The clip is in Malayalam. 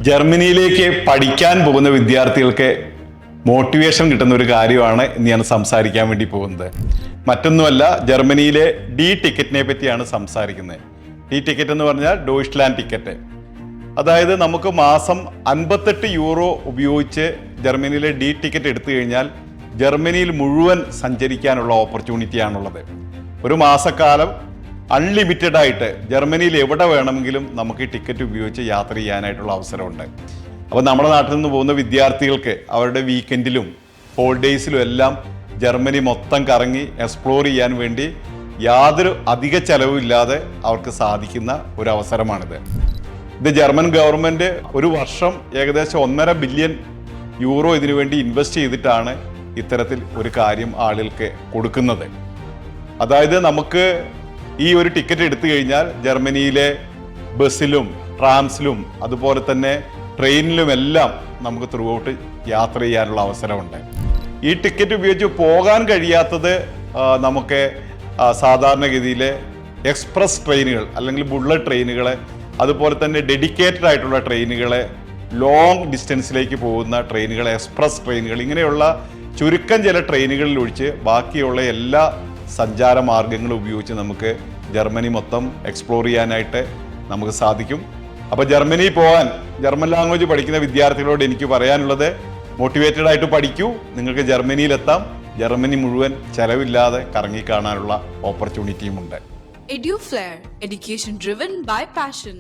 ജർമ്മനിയിലേക്ക് പഠിക്കാൻ പോകുന്ന വിദ്യാർത്ഥികൾക്ക് മോട്ടിവേഷൻ കിട്ടുന്ന ഒരു കാര്യമാണ് ഇന്ന് ഞാൻ സംസാരിക്കാൻ വേണ്ടി പോകുന്നത്. മറ്റൊന്നുമല്ല, ജർമ്മനിയിലെ ഡി ടിക്കറ്റിനെ പറ്റിയാണ് സംസാരിക്കുന്നത്. ഡി ടിക്കറ്റ് എന്ന് പറഞ്ഞാൽ ഡോയ്ച്ച്ലാൻഡ് ടിക്കറ്റ്. അതായത് നമുക്ക് മാസം 58 യൂറോ ഉപയോഗിച്ച് ജർമ്മനിയിലെ ഡി ടിക്കറ്റ് എടുത്തു കഴിഞ്ഞാൽ ജർമ്മനിയിൽ മുഴുവൻ സഞ്ചരിക്കാനുള്ള ഓപ്പർച്യൂണിറ്റിയാണുള്ളത്. ഒരു മാസക്കാലം അൺലിമിറ്റഡ് ആയിട്ട് ജർമ്മനിയിൽ എവിടെ വേണമെങ്കിലും നമുക്ക് ഈ ടിക്കറ്റ് ഉപയോഗിച്ച് യാത്ര ചെയ്യാനായിട്ടുള്ള അവസരമുണ്ട്. അപ്പോൾ നമ്മുടെ നാട്ടിൽ നിന്ന് പോകുന്ന വിദ്യാർത്ഥികൾക്ക് അവരുടെ വീക്കെൻഡിലും ഹോളിഡേയ്സിലും എല്ലാം ജർമ്മനി മൊത്തം കറങ്ങി എക്സ്പ്ലോർ ചെയ്യാൻ വേണ്ടി യാതൊരു അധിക ചെലവില്ലാതെ അവർക്ക് സാധിക്കുന്ന ഒരു അവസരമാണിത്. ഇത് ജർമ്മൻ ഗവൺമെൻറ് ഒരു വർഷം ഏകദേശം 1.5 ബില്യൺ യൂറോ ഇതിനു വേണ്ടി ഇൻവെസ്റ്റ് ചെയ്തിട്ടാണ് ഇത്തരത്തിൽ ഒരു കാര്യം ആളുകൾക്ക് കൊടുക്കുന്നത്. അതായത് നമുക്ക് ഈ ഒരു ടിക്കറ്റ് എടുത്തു കഴിഞ്ഞാൽ ജർമ്മനിയിലെ ബസ്സിലും ട്രാംസിലും അതുപോലെ തന്നെ ട്രെയിനിലുമെല്ലാം നമുക്ക് ത്രൂ ഔട്ട് യാത്ര ചെയ്യാനുള്ള അവസരമുണ്ട്. ഈ ടിക്കറ്റ് ഉപയോഗിച്ച് പോകാൻ കഴിയാത്തത് നമുക്ക് സാധാരണഗതിയിലെ എക്സ്പ്രസ് ട്രെയിനുകൾ അല്ലെങ്കിൽ ബുള്ളറ്റ് ട്രെയിനുകൾ, അതുപോലെ തന്നെ ഡെഡിക്കേറ്റഡ് ആയിട്ടുള്ള ട്രെയിനുകൾ, ലോങ് ഡിസ്റ്റൻസിലേക്ക് പോകുന്ന ട്രെയിനുകൾ, എക്സ്പ്രസ് ട്രെയിനുകൾ, ഇങ്ങനെയുള്ള ചുരുക്കം ചില ട്രെയിനുകളിൽ ഒഴിച്ച് ബാക്കിയുള്ള എല്ലാ സഞ്ചാര മാർഗങ്ങളും ഉപയോഗിച്ച് നമുക്ക് ജർമ്മനി മൊത്തം എക്സ്പ്ലോർ ചെയ്യാനായിട്ട് നമുക്ക് സാധിക്കും. അപ്പോൾ ജർമ്മനി പോകാൻ ജർമ്മൻ ലാംഗ്വേജ് പഠിക്കുന്ന വിദ്യാർത്ഥികളോട് എനിക്ക് പറയാനുള്ളത്, മോട്ടിവേറ്റഡ് ആയിട്ട് പഠിക്കൂ. നിങ്ങൾക്ക് ജർമ്മനിയിലെത്താം. ജർമ്മനി മുഴുവൻ ചെലവില്ലാതെ കറങ്ങി കാണാനുള്ള ഓപ്പർച്യൂണിറ്റിയും ഉണ്ട്. EduFlair, education driven by passion.